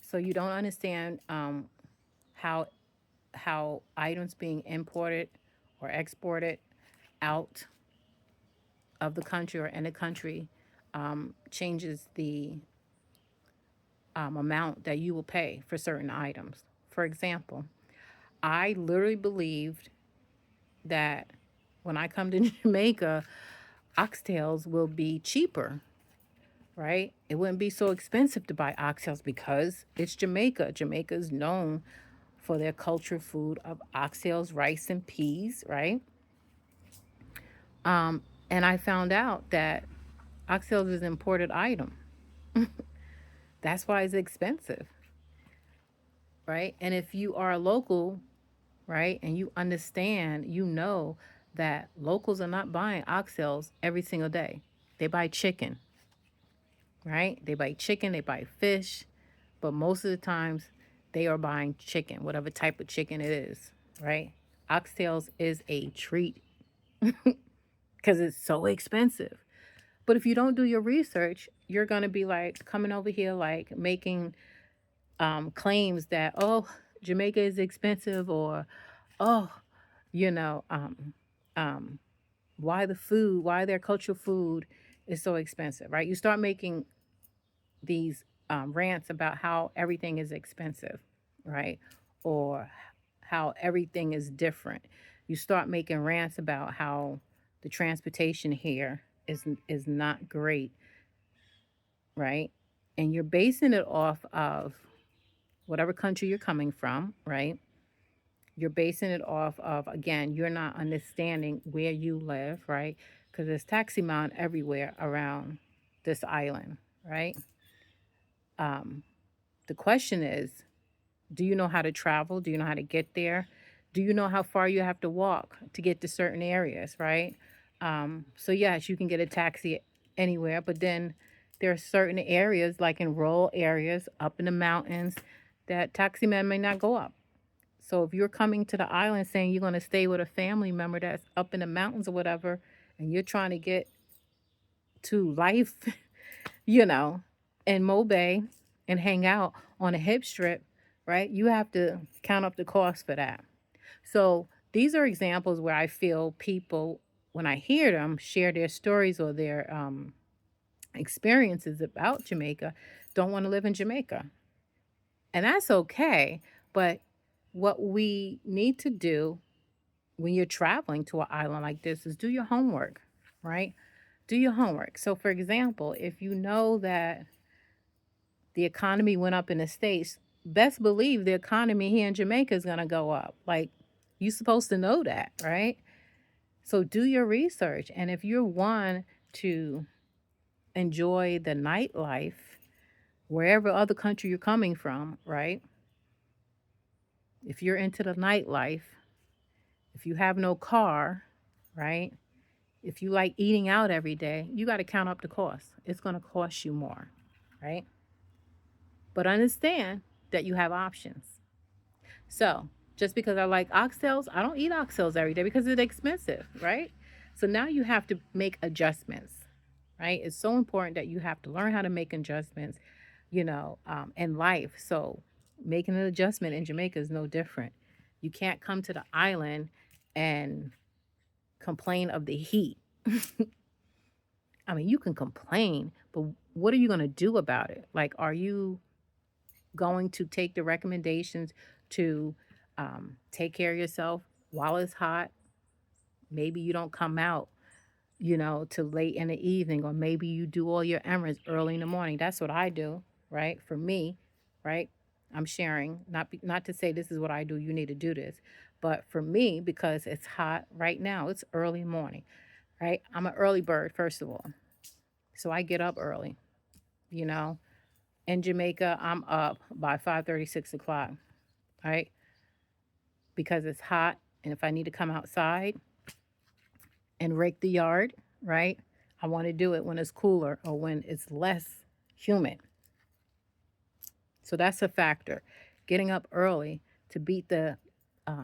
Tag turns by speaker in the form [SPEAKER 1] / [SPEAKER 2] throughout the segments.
[SPEAKER 1] So you don't understand how items being imported or exported out of the country or in the country changes the amount that you will pay for certain items. For example, I literally believed that when I come to Jamaica, oxtails will be cheaper, right? It wouldn't be so expensive to buy oxtails because it's Jamaica. Jamaica is known for their culture food of oxtails, rice, and peas, right? Um, and I found out that oxtails is an imported item. That's why it's expensive, right? And if you are a local, right, and you understand, you know that locals are not buying oxtails every single day. They buy chicken, right? They buy chicken, they buy fish, but most of the times they are buying chicken, whatever type of chicken it is, right? Oxtails is a treat because it's so expensive. But if you don't do your research, you're going to be like coming over here, like making claims that, oh, Jamaica is expensive, or, oh, you know, um, why their cultural food is so expensive, right? You start making these rants about how everything is expensive, right? Or how everything is different. You start making rants about how the transportation here is not great, right? And you're basing it off of whatever country you're coming from, right? You're basing it off of, again, you're not understanding where you live, right? Because there's taxi man everywhere around this island, right? Um, the question is, do you know how to travel? Do you know how to get there? Do you know how far you have to walk to get to certain areas, right? So, yes, you can get a taxi anywhere, but then there are certain areas, like in rural areas up in the mountains, that taxi men may not go up. So, if you're coming to the island saying you're going to stay with a family member that's up in the mountains or whatever, and you're trying to get to life, you know, in Mobay and hang out on a hip strip, right? You have to count up the cost for that. So these are examples where I feel people, when I hear them share their stories or their experiences about Jamaica, don't want to live in Jamaica. And that's okay. But what we need to do when you're traveling to an island like this is do your homework, right? Do your homework. So, for example, if you know that the economy went up in the States, best believe the economy here in Jamaica is going to go up. Like, you're supposed to know that, right? So, do your research. And if you're one to enjoy the nightlife, wherever other country you're coming from, right? If you're into the nightlife, if you have no car, right? If you like eating out every day, you got to count up the cost. It's going to cost you more, right? But understand that you have options. So just because I like oxtails, I don't eat oxtails every day because it's expensive, right? So now you have to make adjustments, right? It's so important that you have to learn how to make adjustments, in life. So making an adjustment in Jamaica is no different. You can't come to the island and complain of the heat. I mean, you can complain, but what are you going to do about it? Like, are you going to take the recommendations to take care of yourself while it's hot? Maybe you don't come out, till late in the evening, or maybe you do all your errands early in the morning. That's what I do, right? For me, right? I'm sharing, not to say this is what I do. You need to do this, but for me, because it's hot right now, it's early morning, right? I'm an early bird, first of all, so I get up early. You know, in Jamaica, I'm up by 5:30, 6 o'clock, right? Because it's hot, and if I need to come outside and rake the yard, right? I want to do it when it's cooler or when it's less humid. So that's a factor. Getting up early to beat the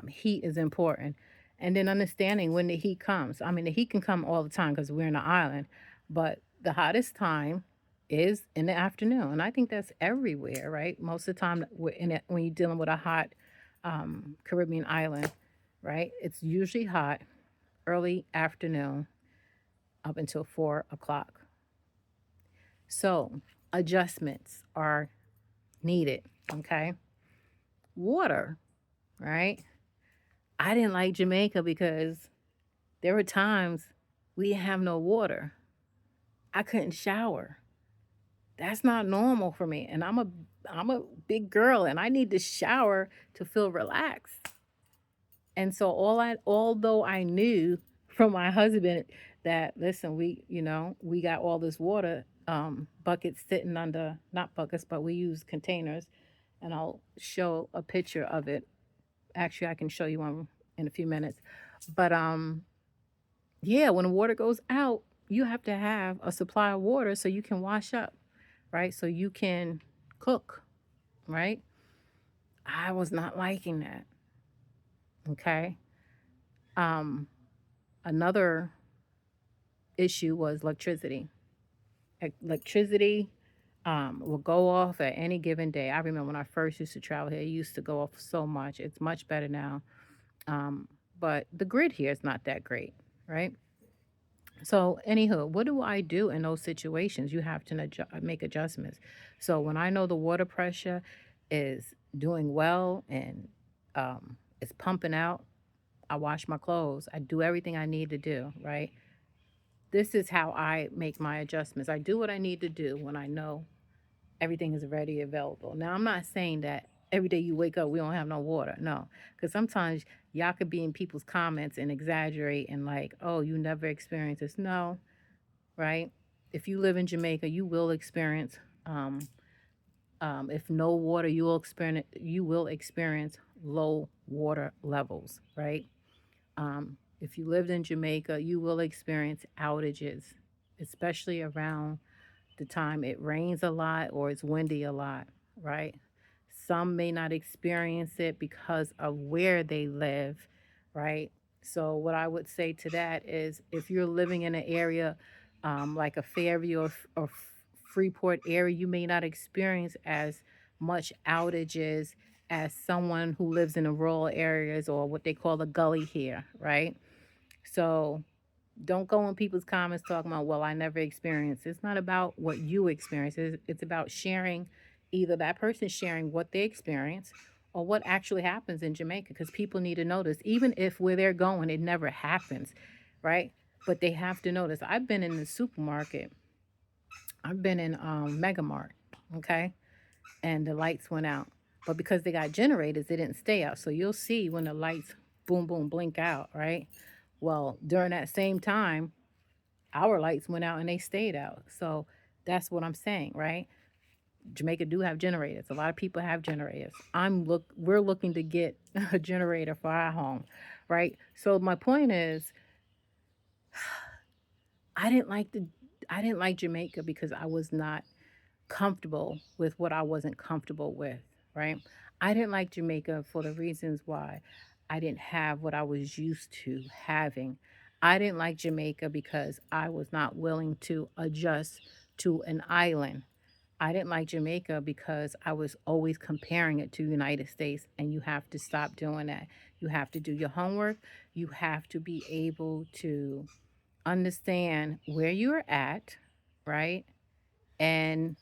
[SPEAKER 1] heat is important. And then understanding when the heat comes. I mean, the heat can come all the time because we're in an island, but the hottest time is in the afternoon. And I think that's everywhere, right? Most of the time, when you're dealing with a hot Caribbean island, right? It's usually hot early afternoon up until 4 o'clock. So adjustments are needed. Okay. Water, right? I didn't like Jamaica because there were times we didn't have no water. I couldn't shower. That's not normal for me. And I'm a big girl and I need to shower to feel relaxed. And so although I knew from my husband that listen, we got all this water buckets sitting under, not buckets, but we use containers, and I'll show a picture of it. Actually, I can show you one in a few minutes. But yeah, when the water goes out, you have to have a supply of water so you can wash up, right? So you can cook, right? I was not liking that. Okay. Um, Another issue was electricity. Electricity will go off at any given day. I remember when I first used to travel here, it used to go off so much. It's much better now. Um, but the grid here is not that great, right? So, anywho, what do I do in those situations? You have to make adjustments. So, when I know the water pressure is doing well and it's pumping out, I wash my clothes. I do everything I need to do, right? This is how I make my adjustments. I do what I need to do when I know everything is ready available. Now, I'm not saying that every day you wake up, we don't have no water. No, because sometimes y'all could be in people's comments and exaggerate and like, oh, you never experienced this. No, right? If you live in Jamaica, you will experience, if no water, you will experience low water levels, right? If you lived in Jamaica, you will experience outages, especially around the time it rains a lot or it's windy a lot, right? Some may not experience it because of where they live, right? So, what I would say to that is if you're living in an area like a Fairview or Freeport area, you may not experience as much outages as someone who lives in the rural areas or what they call the gully here, right? So, don't go in people's comments talking about, well, I never experienced. It's not about what you experience. It's about sharing, either that person sharing what they experience or what actually happens in Jamaica because people need to notice, even if where they're going, it never happens, right? But they have to notice. I've been in the supermarket, I've been in Mega Mart, okay? And the lights went out. But because they got generators, they didn't stay out. So you'll see when the lights boom, boom, blink out, right? Well, during that same time, our lights went out and they stayed out. So that's what I'm saying, right? Jamaica do have generators. A lot of people have generators. We're looking to get a generator for our home, right? So my point is I didn't like the I didn't like Jamaica because I was not comfortable with what I wasn't comfortable with, right? I didn't like Jamaica for the reasons why I didn't have what I was used to having. I didn't like Jamaica because I was not willing to adjust to an island. I didn't like Jamaica because I was always comparing it to United States and you have to stop doing that. You have to do your homework. You have to be able to understand where you're at, right? And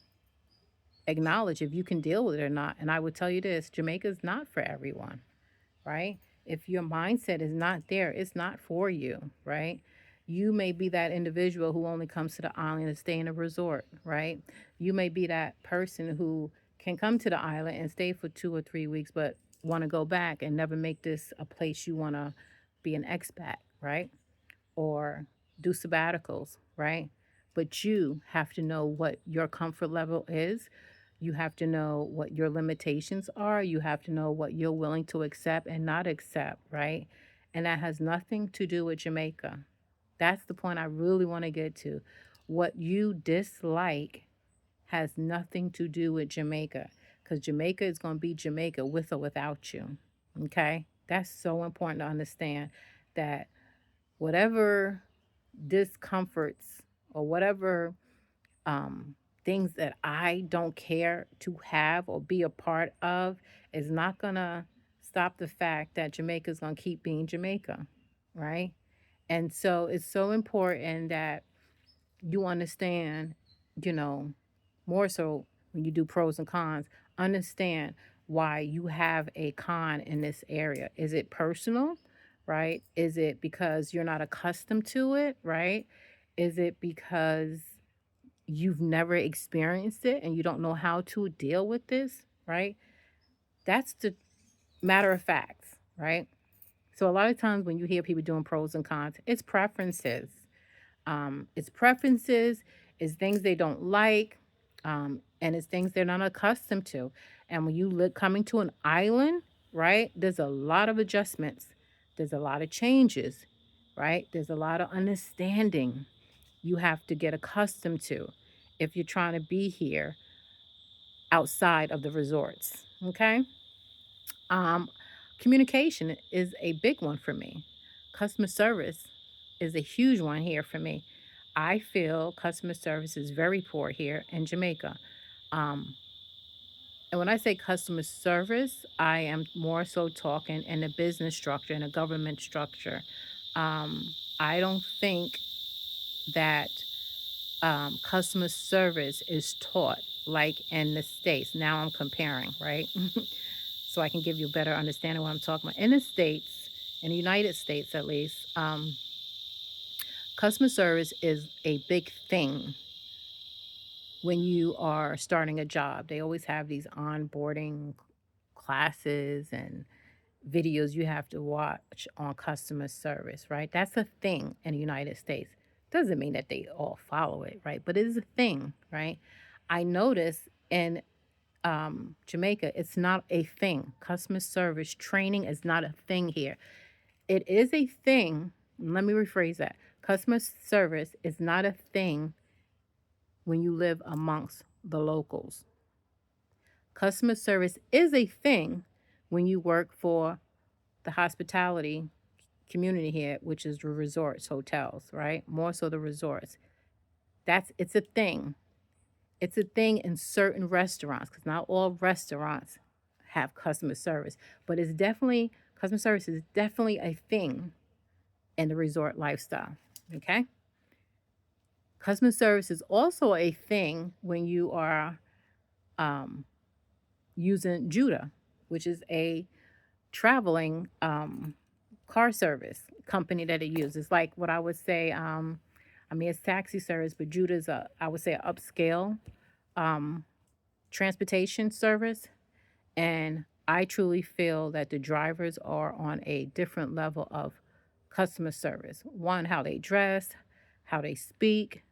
[SPEAKER 1] acknowledge if you can deal with it or not. And I would tell you this, Jamaica's not for everyone, right? If your mindset is not there, it's not for you, right? You may be that individual who only comes to the island to stay in a resort, right? You may be that person who can come to the island and stay for 2 or 3 weeks, but want to go back and never make this a place you want to be an expat, right? Or do sabbaticals, right? But you have to know what your comfort level is. You have to know what your limitations are. You have to know what you're willing to accept and not accept, right? And that has nothing to do with Jamaica. That's the point I really want to get to. What you dislike has nothing to do with Jamaica because Jamaica is going to be Jamaica with or without you. Okay? That's so important to understand that whatever discomforts or whatever things that I don't care to have or be a part of is not going to stop the fact that Jamaica is going to keep being Jamaica, right? And so it's so important that you understand, you know, more so when you do pros and cons, understand why you have a con in this area. Is it personal, right? Is it because you're not accustomed to it, right? Is it because you've never experienced it and you don't know how to deal with this, right? That's the matter of facts, right? So a lot of times when you hear people doing pros and cons, it's preferences. It's preferences, it's things they don't like, and it's things they're not accustomed to. And when you look coming to an island, right, there's a lot of adjustments, there's a lot of changes, right? There's a lot of understanding you have to get accustomed to if you're trying to be here outside of the resorts. Okay. Um, Communication is a big one for me. Customer service is a huge one here for me. I feel customer service is very poor here in Jamaica. Um, and when I say customer service, I am more so talking in a business structure, in a government structure. I don't think that customer service is taught like in the States. Now I'm comparing, right? So I can give you a better understanding of what I'm talking about. In the States, in the United States at least, customer service is a big thing when you are starting a job. They always have these onboarding classes and videos you have to watch on customer service, right? That's a thing in the United States. Doesn't mean that they all follow it, right? But it is a thing, right? I notice in Jamaica, it's not a thing. Customer service training is not a thing here. It is a thing. Let me rephrase that. Customer service is not a thing when you live amongst the locals. Customer service is a thing when you work for the hospitality community here, which is the resorts, hotels, right? More so the resorts. It's a thing. It's a thing in certain restaurants because not all restaurants have customer service, but it's definitely customer service is definitely a thing in the resort lifestyle. Okay. Customer service is also a thing when you are um, using Judah, which is a traveling car service company that it uses. Like what I would say, I mean, it's taxi service, but Judah's I would say, upscale um, transportation service. And I truly feel that the drivers are on a different level of customer service. One, how they dress, how they speak,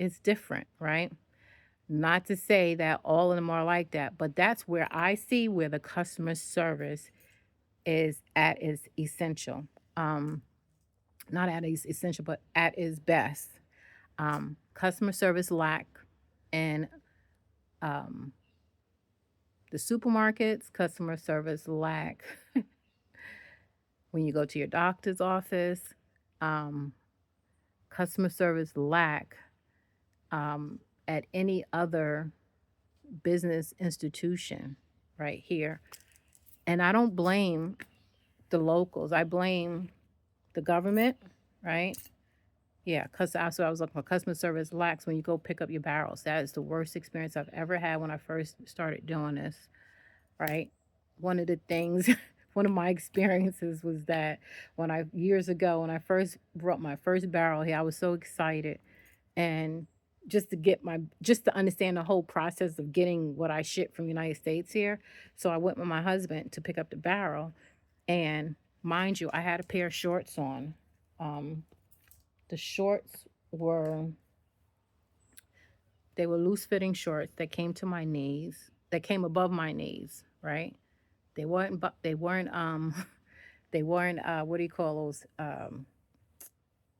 [SPEAKER 1] it's different, right? Not to say that all of them are like that, but that's where I see where the customer service is at its essential. Um, Not at its essential, but at its best. Customer service lack in um, the supermarkets, customer service lack when you go to your doctor's office, um, customer service lack um, at any other business institution right here. And I don't blame the locals, I blame the government, right? Yeah, because also I was looking for customer service lacks when you go pick up your barrels. That is the worst experience I've ever had when I first started doing this, right? One of the things, one of my experiences was that years ago, when I first brought my first barrel here, I was so excited. And just to understand the whole process of getting what I shipped from the United States here. So I went with my husband to pick up the barrel. And mind you, I had a pair of shorts on. Um, the shorts were they were loose fitting shorts that came to my knees, that came above my knees, right? They weren't they weren't what do you call those?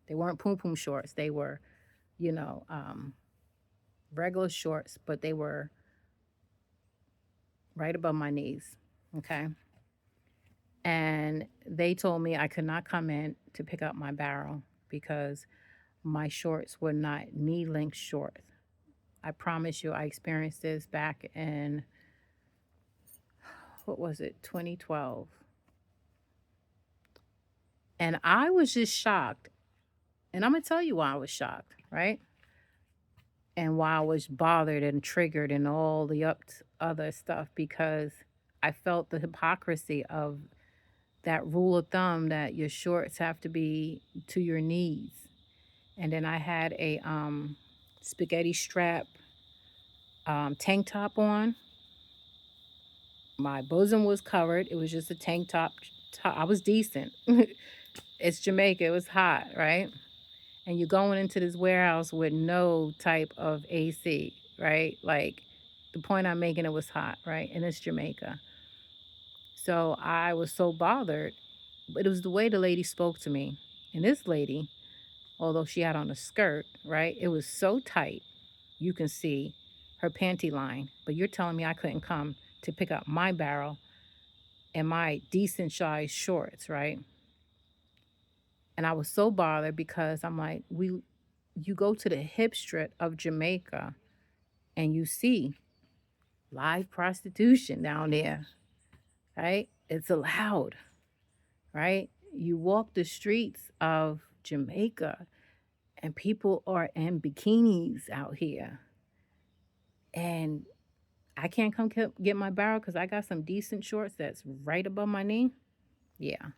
[SPEAKER 1] They weren't poom poom shorts. They were, you know, regular shorts, but they were right above my knees. Okay. And they told me I could not come in to pick up my barrel because my shorts were not knee length shorts. I promise you, I experienced this back in, what was it, 2012. And I was just shocked. And I'm going to tell you why I was shocked, right? And why I was bothered and triggered and all the other stuff, because I felt the hypocrisy of that rule of thumb that your shorts have to be to your knees. And then I had a spaghetti strap tank top on. My bosom was covered. It was just a tank top. I was decent. It's Jamaica. It was hot, right? And you're going into this warehouse with no type of AC, right? Like, the point I'm making, it was hot, right? And it's Jamaica. So I was so bothered, but it was the way the lady spoke to me. And this lady, although she had on a skirt, right? It was so tight, you can see her panty line. But you're telling me I couldn't come to pick up my barrel and my decent size shorts, right? And I was so bothered because I'm like, you go to the hip strip of Jamaica and you see live prostitution down there, right? It's allowed, right? You walk the streets of Jamaica and people are in bikinis out here. And I can't come get my barrel because I got some decent shorts that's right above my knee. Yeah.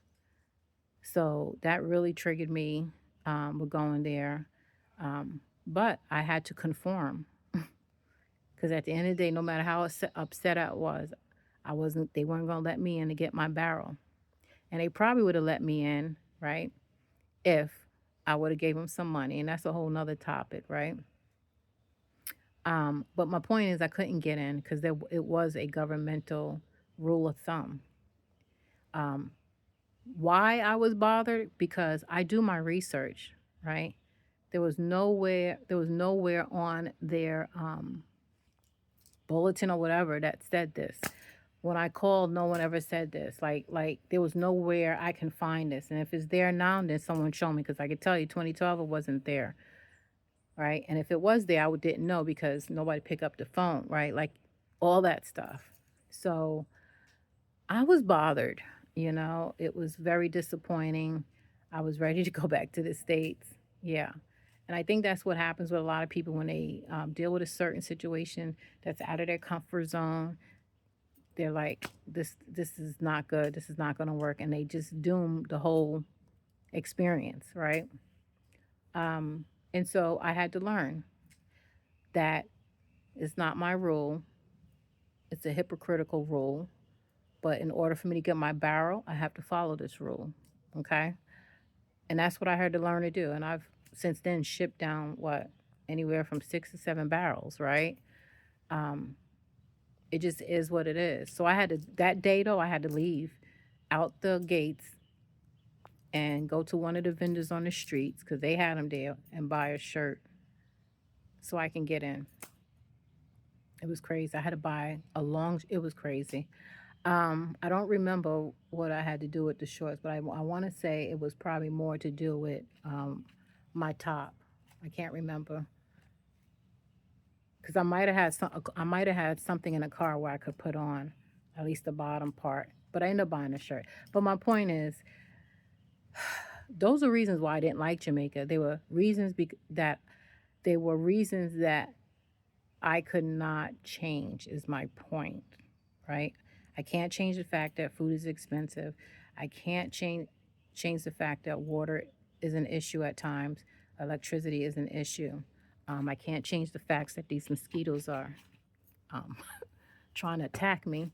[SPEAKER 1] So that really triggered me with going there. But I had to conform because at the end of the day, no matter how upset I was, they weren't going to let me in to get my barrel. And they probably would have let me in, right? If I would have gave them some money. And that's a whole nother topic, right? But my point is I couldn't get in because it was a governmental rule of thumb. Um, why I was bothered? Because I do my research, right? There was nowhere on their bulletin or whatever that said this. When I called, no one ever said this. Like there was nowhere I can find this. And if it's there now, then someone show me because I could tell you 2012 it wasn't there, right? And if it was there, didn't know because nobody picked up the phone, right? Like all that stuff. So I was bothered, It was very disappointing. I was ready to go back to the States. Yeah. And I think that's what happens with a lot of people when they deal with a certain situation that's out of their comfort zone. They're like, this is not good. This is not going to work. And they just doom the whole experience, right? And so I had to learn that it's not my rule. It's a hypocritical rule. But in order for me to get my barrel, I have to follow this rule. Okay. And that's what I had to learn to do. And I've since then shipped down anywhere from 6 to 7 barrels, right? Um, it just is what it is. So that day though, I had to leave out the gates and go to one of the vendors on the streets because they had them there and buy a shirt so I can get in. It was crazy. I had to buy it was crazy. I don't remember what I had to do with the shorts, but I want to say it was probably more to do with my top. I can't remember because I might have had something in the car where I could put on at least the bottom part, but I ended up buying a shirt. But my point is, those are reasons why I didn't like Jamaica. They were reasons that I could not change. Is my point, right? I can't change the fact that food is expensive. I can't change the fact that water is an issue at times. Electricity is an issue. I can't change the facts that these mosquitoes are um, trying to attack me.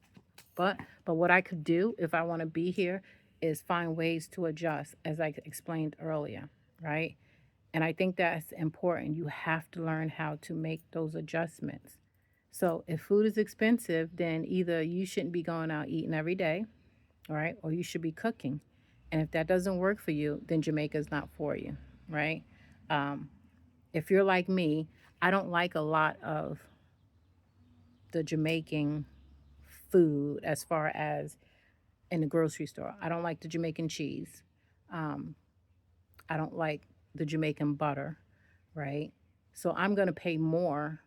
[SPEAKER 1] But what I could do if I want to be here is find ways to adjust, as I explained earlier, right? And I think that's important. You have to learn how to make those adjustments. So if food is expensive, then either you shouldn't be going out eating every day, all right, or you should be cooking. And if that doesn't work for you, then Jamaica is not for you, right? Um, if you're like me, I don't like a lot of the Jamaican food as far as in the grocery store. I don't like the Jamaican cheese. Um, I don't like the Jamaican butter, right? So I'm going to pay more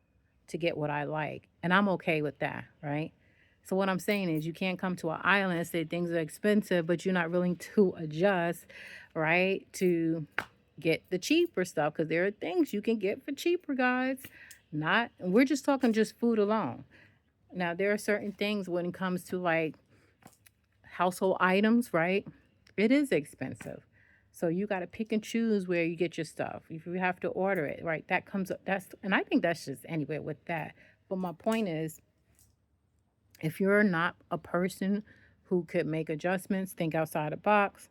[SPEAKER 1] to get what I like. And I'm okay with that, right? So what I'm saying is you can't come to an island and say things are expensive, but you're not willing to adjust, right? To get the cheaper stuff because there are things you can get for cheaper, guys. Not, we're just talking just food alone. Now, there are certain things when it comes to like household items, right? It is expensive. So you got to pick and choose where you get your stuff. If you have to order it, right? That comes up. That's, and I think that's just anywhere with that. But my point is, if you're not a person who could make adjustments, think outside the box,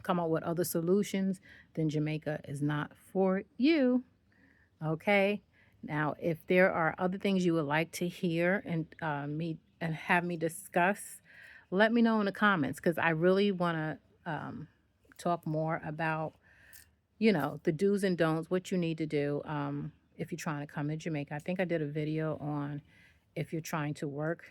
[SPEAKER 1] come up with other solutions, then Jamaica is not for you. Okay. Now, if there are other things you would like to hear and me and have me discuss, let me know in the comments because I really want to talk more about, the do's and don'ts, what you need to do if you're trying to come to Jamaica. I think I did a video on if you're trying to work,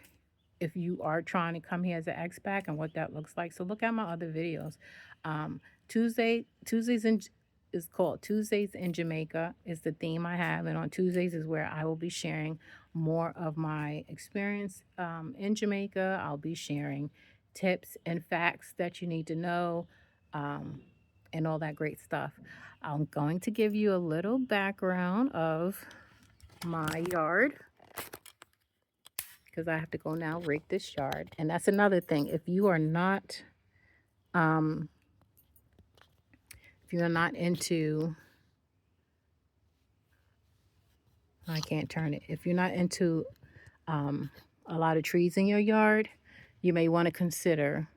[SPEAKER 1] if you are trying to come here as an expat and what that looks like. So look at my other videos. Um, Tuesdays is called Tuesdays in Jamaica is the theme I have, and on Tuesdays is where I will be sharing more of my experience in Jamaica. I'll be sharing tips and facts that you need to know, um, and all that great stuff. I'm going to give you a little background of my yard because I have to go now rake this yard. And that's another thing. Um, if you're not into, I can't turn it. If you're not into um, a lot of trees in your yard, you may want to consider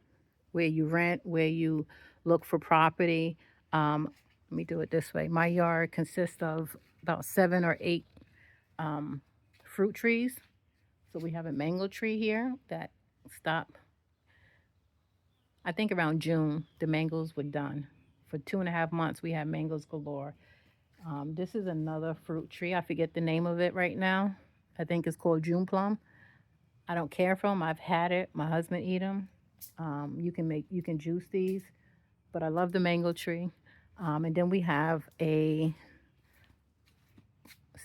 [SPEAKER 1] where you rent, where you look for property. Let me do it this way. My yard consists of about 7 or 8 fruit trees. So we have a mango tree here that stopped. I think around June, the mangoes were done. For 2.5 months, we had mangoes galore. This is another fruit tree. I forget the name of it right now. I think it's called June plum. I don't care for them. I've had it. My husband eat them. You can juice these, but I love the mango tree. And then we have a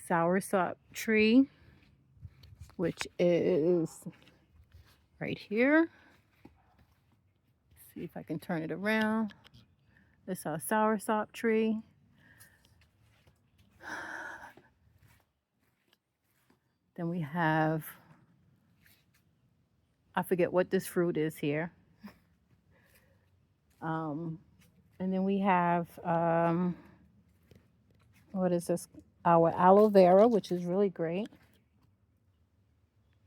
[SPEAKER 1] soursop tree, which is right here. See if I can turn it around. This is our soursop tree. Then we have, I forget what this fruit is here. And then we have, what is this? Our aloe vera, which is really great.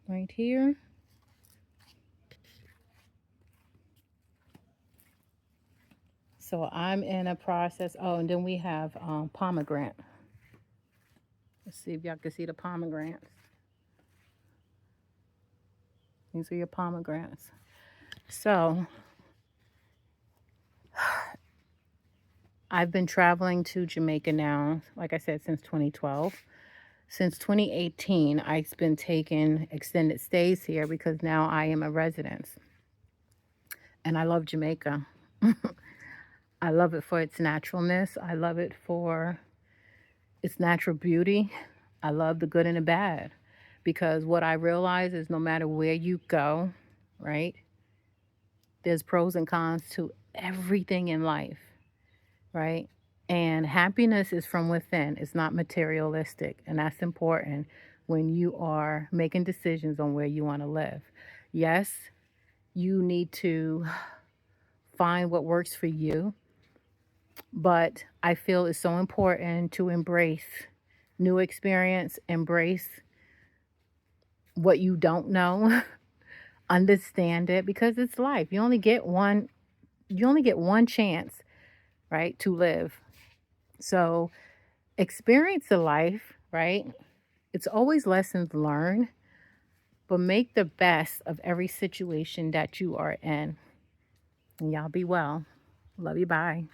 [SPEAKER 1] Right here. So I'm in a process. Oh, and then we have pomegranate. Let's see if y'all can see the pomegranates. These are your pomegranates. So I've been traveling to Jamaica now, like I said, since 2012. Since 2018, I've been taking extended stays here because now I am a resident. And I love Jamaica. I love it for its naturalness. I love it for its natural beauty. I love the good and the bad. Because what I realize is no matter where you go, right, there's pros and cons to everything in life, right? And happiness is from within, it's not materialistic. And that's important when you are making decisions on where you want to live. Yes, you need to find what works for you, but I feel it's so important to embrace new experience, embrace what you don't know, understand it because it's life. You only get one chance, right, to live. So experience the life, right? It's always lessons learned, but make the best of every situation that you are in. And y'all be well. Love you. Bye.